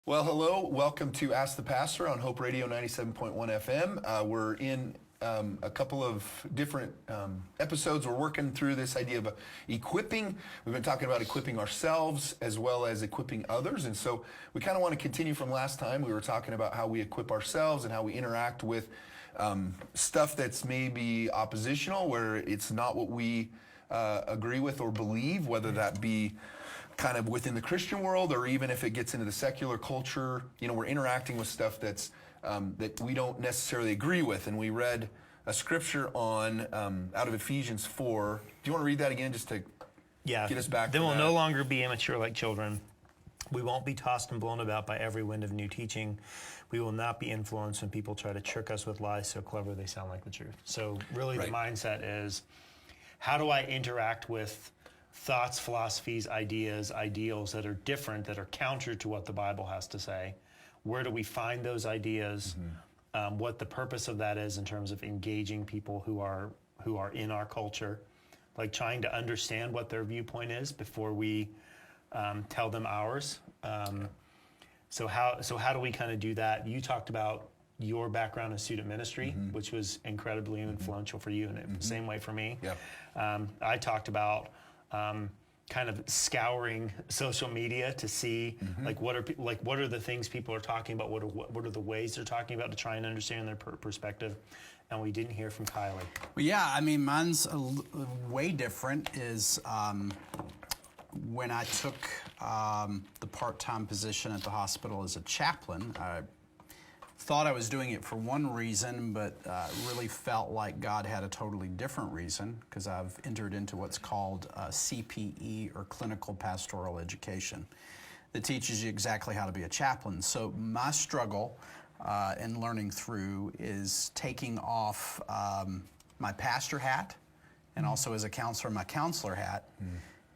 Well, hello. Welcome to Ask the Pastor on Hope Radio 97.1 FM. We're in a couple of different episodes. We're working through this idea of equipping. We've been talking about equipping ourselves as well as equipping others. And so we kind of want to continue from last time. We were talking about how we equip ourselves and how we interact with stuff that's maybe oppositional, where it's not what we agree with or believe, whether that be kind of within the Christian world, or even if it gets into the secular culture. You know, we're interacting with stuff that's that we don't necessarily agree with. And we read a scripture on out of Ephesians 4. Do you want to read that again, just to get us back? Then we'll no longer be immature like children. We won't be tossed and blown about by every wind of new teaching. We will not be influenced when people try to trick us with lies so clever they sound like the truth. So really, the mindset is, how do I interact with thoughts, philosophies, ideas, ideals that are different, that are counter to what the Bible has to say? Where do we find those ideas? What the purpose of that is in terms of engaging people who are in our culture, like trying to understand what their viewpoint is before we tell them ours. So how do we kind of do that? You talked about your background in student ministry, which was incredibly influential for you, and the same way for me. I talked about kind of scouring social media to see what are the things people are talking about, what are the ways they're talking about, to try and understand their perspective. And we didn't hear from Kiley. Well, yeah, I mean, mine's way different. Is when I took the part-time position at the hospital as a chaplain, I thought I was doing it for one reason, but really felt like God had a totally different reason, because I've entered into what's called CPE, or Clinical Pastoral Education, that teaches you exactly how to be a chaplain. So my struggle in learning through is taking off my pastor hat, and also as a counselor, my counselor hat,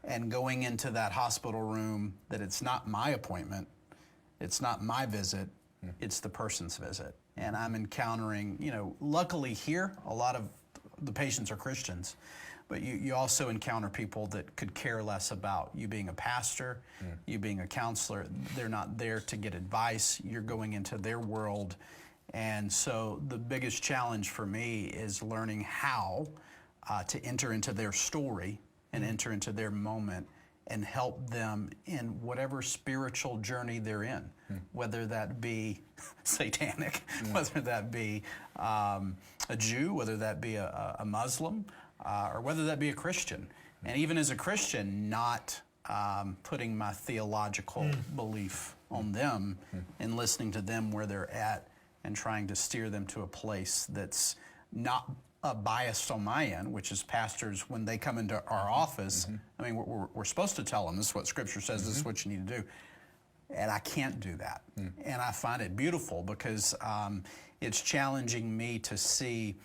and going into that hospital room that it's not my appointment, it's not my visit, it's the person's visit. And I'm encountering, luckily here, a lot of the patients are Christians, but you also encounter people that could care less about you being a pastor, you being a counselor. They're not there to get advice. You're going into their world. And so the biggest challenge for me is learning how to enter into their story and enter into their moment and help them in whatever spiritual journey they're in, whether that be satanic, whether that be a Jew, whether that be a Muslim, or whether that be a Christian. And even as a Christian, not putting my theological belief on them and listening to them where they're at and trying to steer them to a place that's not biased on my end, which is pastors, when they come into our office, I mean, we're supposed to tell them, this is what Scripture says, this is what you need to do. And I can't do that. And I find it beautiful, because it's challenging me to see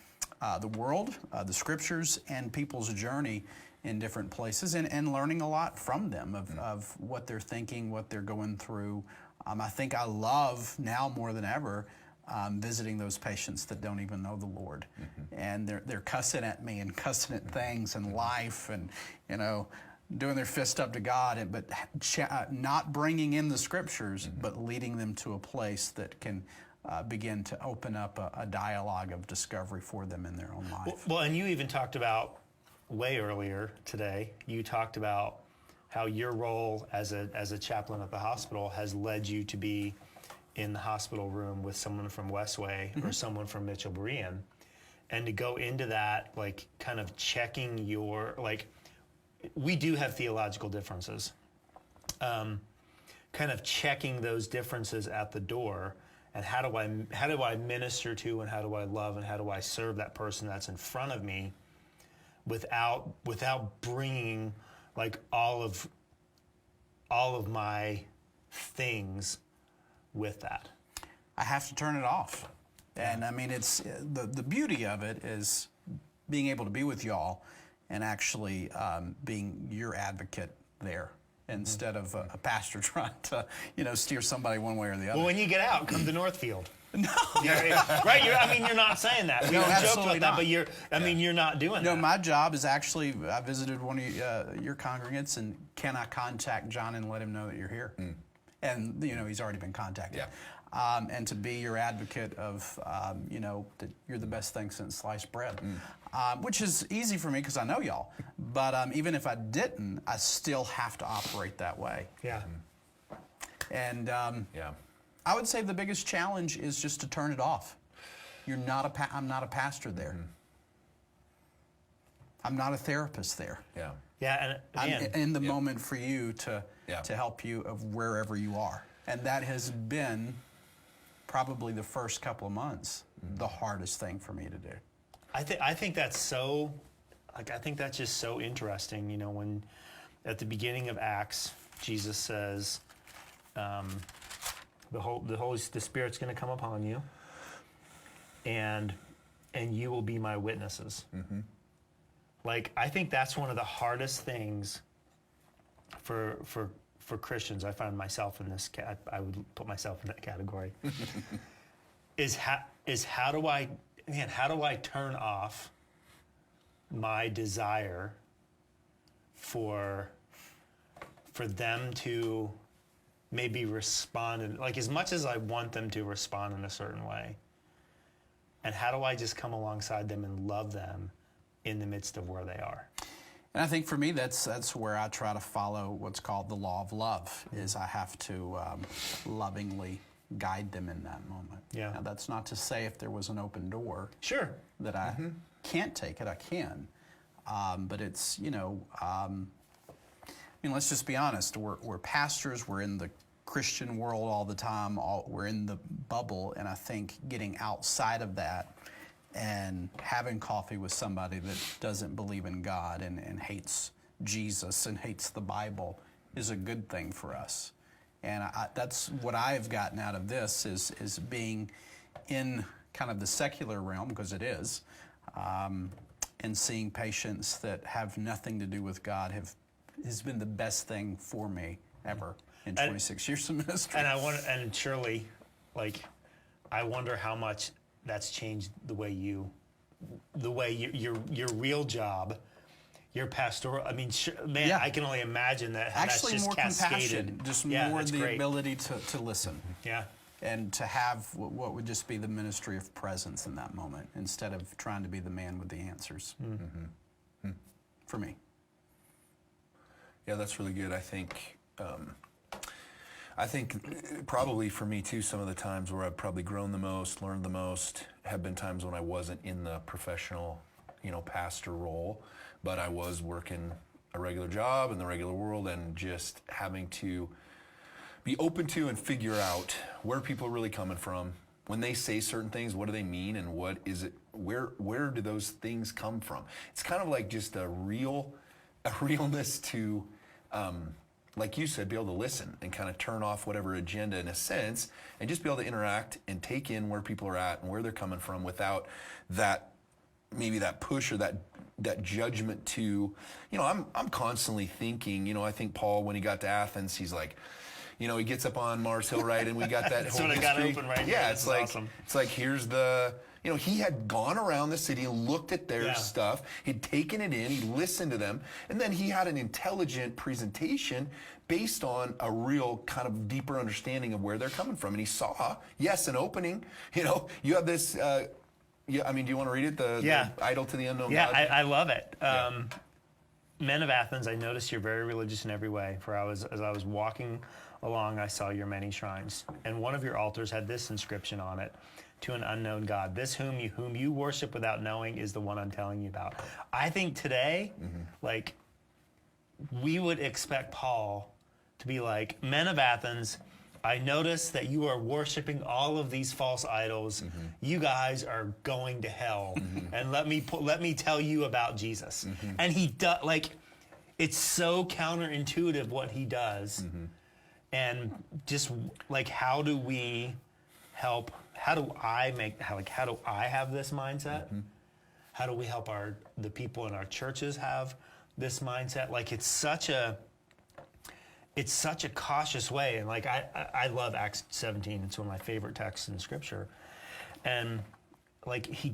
the world, the Scriptures, and people's journey in different places, and learning a lot from them of what they're thinking, what they're going through. I think I love, now more than ever, visiting those patients that don't even know the Lord, and they're cussing at me and cussing at things and life, and doing their fist up to God, but not bringing in the Scriptures, but leading them to a place that can begin to open up a dialogue of discovery for them in their own life. Well, and you even talked about, way earlier today, you talked about how your role as a chaplain at the hospital has led you to be in the hospital room with someone from WestWay or someone from Mitchell Berean, and to go into that, like, kind of checking your, like, we do have theological differences, kind of checking those differences at the door, and how do I minister to, and how do I love, and how do I serve that person that's in front of me without bringing, like, all of my things with that. I have to turn it off. And I mean, it's the beauty of it is being able to be with y'all and actually being your advocate there, instead of a pastor trying to steer somebody one way or the other. Well, when you get out, come to Northfield. No. Right? You're not saying that. We No, joked absolutely about that, not. but you're not doing that. No, my job is actually, I visited one of your congregants, and can I contact John and let him know that you're here? and he's already been contacted. And to be your advocate of, that you're the best thing since sliced bread, which is easy for me because I know y'all. But even if I didn't, I still have to operate that way. Yeah. And I would say the biggest challenge is just to turn it off. I'm not a pastor there. I'm not a therapist there. Yeah. Yeah, and I'm in the moment for you to help you of wherever you are. And that has been probably the first couple of months the hardest thing for me to do. I think that's so, I think that's just so interesting. When at the beginning of Acts, Jesus says, the Spirit's going to come upon you, and you will be my witnesses. I think that's one of the hardest things for Christians. I find myself in this. I would put myself in that category. is how do I turn off my desire for them to maybe respond, as much as I want them to respond in a certain way, and how do I just come alongside them and love them in the midst of where they are? And I think for me, that's where I try to follow what's called the law of love, is I have to lovingly guide them in that moment. Yeah. Now, that's not to say if there was an open door Sure. that I can't take it, I can. But it's, let's just be honest. We're pastors, we're in the Christian world all the time, we're in the bubble, and I think getting outside of that and having coffee with somebody that doesn't believe in God and hates Jesus and hates the Bible is a good thing for us. And that's what I've gotten out of this is being in kind of the secular realm, because it is, and seeing patients that have nothing to do with God has been the best thing for me ever in 26 years of ministry. And and Shirley, I wonder how much that's changed the way your real job, your pastoral. I mean, I can only imagine that. Actually, that's just more cascaded. compassion, just more the great. ability to listen. Yeah. And to have what would just be the ministry of presence in that moment, instead of trying to be the man with the answers. For me. Yeah, that's really good. I think probably for me too, some of the times where I've probably grown the most, learned the most, have been times when I wasn't in the professional, pastor role, but I was working a regular job in the regular world and just having to be open to and figure out where people are really coming from. When they say certain things, what do they mean, and what is it? Where do those things come from? It's kind of like just a realness to, like you said, be able to listen and kind of turn off whatever agenda in a sense, and just be able to interact and take in where people are at and where they're coming from without that push or that judgment to, I'm constantly thinking, I think Paul, when he got to Athens, he's like, he gets up on Mars Hill, right, and we got that whole what history. I got open right yeah, here. it's like awesome. It's like here's the. He had gone around the city and looked at their stuff. He'd taken it in. He listened to them, and then he had an intelligent presentation based on a real kind of deeper understanding of where they're coming from. And he saw, an opening. You have this. Do you want to read it? The idol to the unknown God. Yeah, I love it. Men of Athens, I noticed you're very religious in every way. For as I was walking along, I saw your many shrines, and one of your altars had this inscription on it: "To an unknown God. This whom you worship without knowing is the one I'm telling you about." I think today, we would expect Paul to be like, "Men of Athens, I notice that you are worshiping all of these false idols. You guys are going to hell, and let me tell you about Jesus." And he does, it's so counterintuitive what he does, and just how do we help? How do I have this mindset? How do we help the people in our churches have this mindset? It's such a cautious way, and I love Acts 17. It's one of my favorite texts in Scripture, and he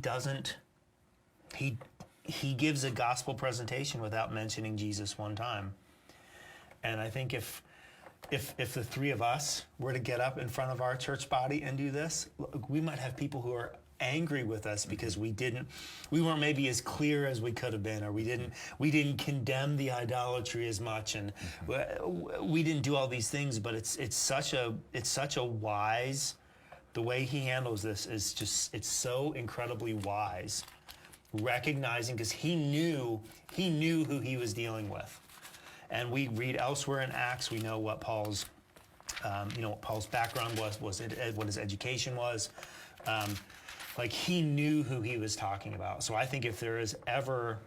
gives a gospel presentation without mentioning Jesus one time, and I think if if the three of us were to get up in front of our church body and do this, we might have people who are angry with us because we weren't maybe as clear as we could have been, or we didn't condemn the idolatry as much, and we didn't do all these things. But it's such a wise, the way he handles this is just, it's so incredibly wise, recognizing, because he knew who he was dealing with. And we read elsewhere in Acts, we know what Paul's background was, what his education was. Like, he knew who he was talking about. So I think if there is ever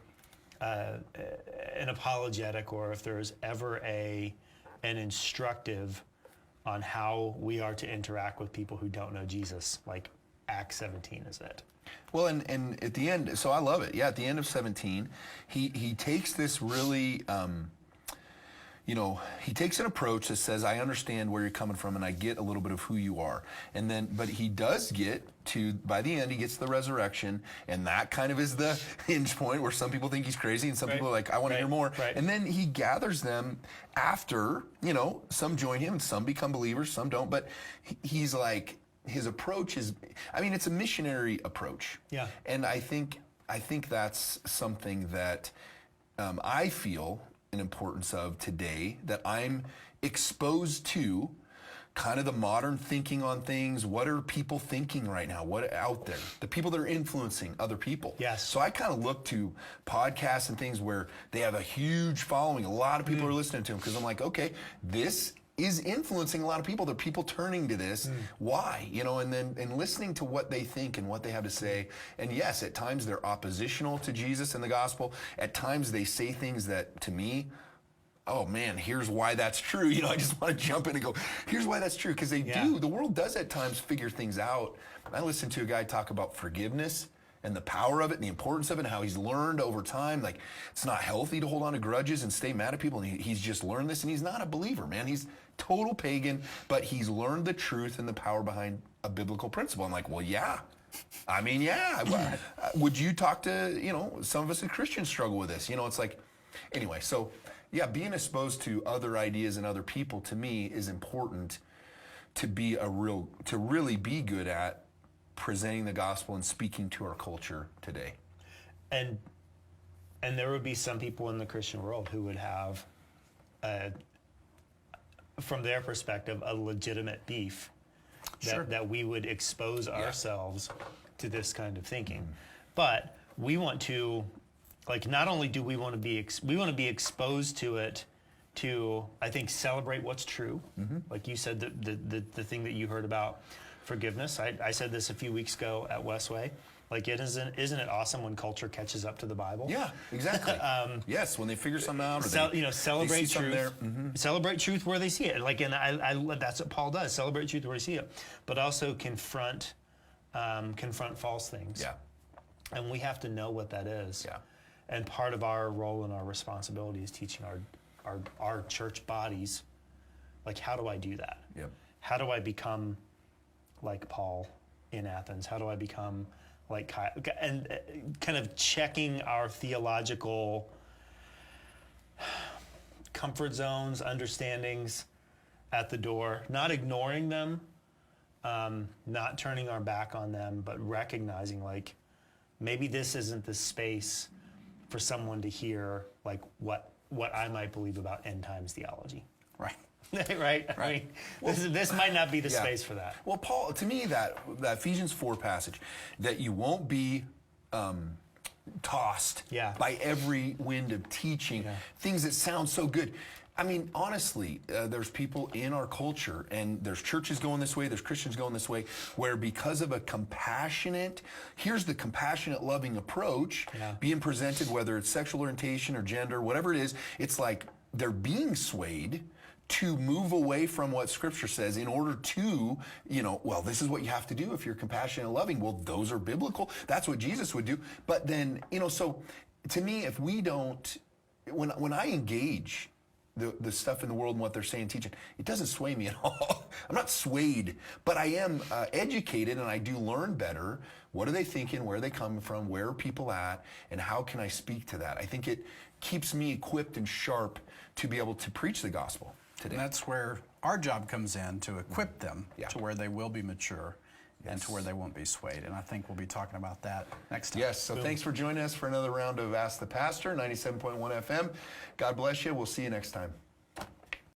an apologetic, or if there is ever an instructive on how we are to interact with people who don't know Jesus, like Acts 17 is it. Well, and at the end, so I love it. Yeah, at the end of 17, he takes this really, he takes an approach that says, I understand where you're coming from, and I get a little bit of who you are. And then, but he does get to, by the end, he gets to the resurrection, and that kind of is the hinge point where some people think he's crazy, and some people are like, I want to hear more. Right. And then he gathers them after, some join him, and some become believers, some don't. But he's like, his approach is, it's a missionary approach. Yeah. And I think that's something that I feel an importance of today, that I'm exposed to kind of the modern thinking on things. What are people thinking right now? What out there? The people that are influencing other people. Yes. So I kind of look to podcasts and things where they have a huge following. A lot of people are listening to them, because I'm like, okay, this is influencing a lot of people. There are people turning to this. Why? And listening to what they think and what they have to say. And yes, at times they're oppositional to Jesus and the gospel. At times they say things that, to me, oh man, here's why that's true. I just want to jump in and go, here's why that's true. Because they do. The world does at times figure things out. I listened to a guy talk about forgiveness and the power of it and the importance of it, and how he's learned over time, like, it's not healthy to hold on to grudges and stay mad at people. And he's just learned this, and he's not a believer, man. He's total pagan, but he's learned the truth and the power behind a biblical principle. I'm like, well, yeah. Would you talk to, some of us as Christians struggle with this. It's like, anyway, so yeah, being exposed to other ideas and other people, to me, is important to really be good at presenting the gospel and speaking to our culture today. And there would be some people in the Christian world who would have, from their perspective, a legitimate beef that we would expose ourselves to this kind of thinking. But we want to, like, not only do we want to be exposed to it, to, I think, celebrate what's true. Like you said, the thing that you heard about forgiveness. I said this a few weeks ago at WestWay. Like, isn't it awesome when culture catches up to the Bible? Yeah, exactly. Yes, when they figure something out, or celebrate they see truth. there. Celebrate truth where they see it. Like, and I that's what Paul does. Celebrate truth where they see it, but also confront false things. Yeah. And we have to know what that is. Yeah. And part of our role and our responsibility is teaching our church bodies, like, how do I do that? Yep. How do I become like Paul in Athens? How do I become like Kiley? And kind of checking our theological comfort zones, understandings at the door, not ignoring them, not turning our back on them, but recognizing, like, maybe this isn't the space for someone to hear, like, what I might believe about end times theology. Right. Right? I mean, this might not be the space for that. Well, Paul, to me, that Ephesians 4 passage, that you won't be tossed by every wind of teaching, things that sound so good. I mean, honestly, there's people in our culture, and there's churches going this way, there's Christians going this way, where because of a compassionate, loving approach being presented, whether it's sexual orientation or gender, whatever it is, it's like they're being swayed to move away from what Scripture says in order to, well, this is what you have to do if you're compassionate and loving. Well, those are biblical. That's what Jesus would do. But then, so to me, if we don't, when I engage the stuff in the world and what they're saying, teaching, it doesn't sway me at all. I'm not swayed, but I am educated, and I do learn better. What are they thinking? Where are they coming from? Where are people at? And how can I speak to that? I think it keeps me equipped and sharp to be able to preach the gospel. today. And that's where our job comes in, to equip them Yeah. to where they will be mature and to where they won't be swayed. And I think we'll be talking about that next time. Yes, so thanks for joining us for another round of Ask the Pastor, 97.1 FM. God bless you. We'll see you next time.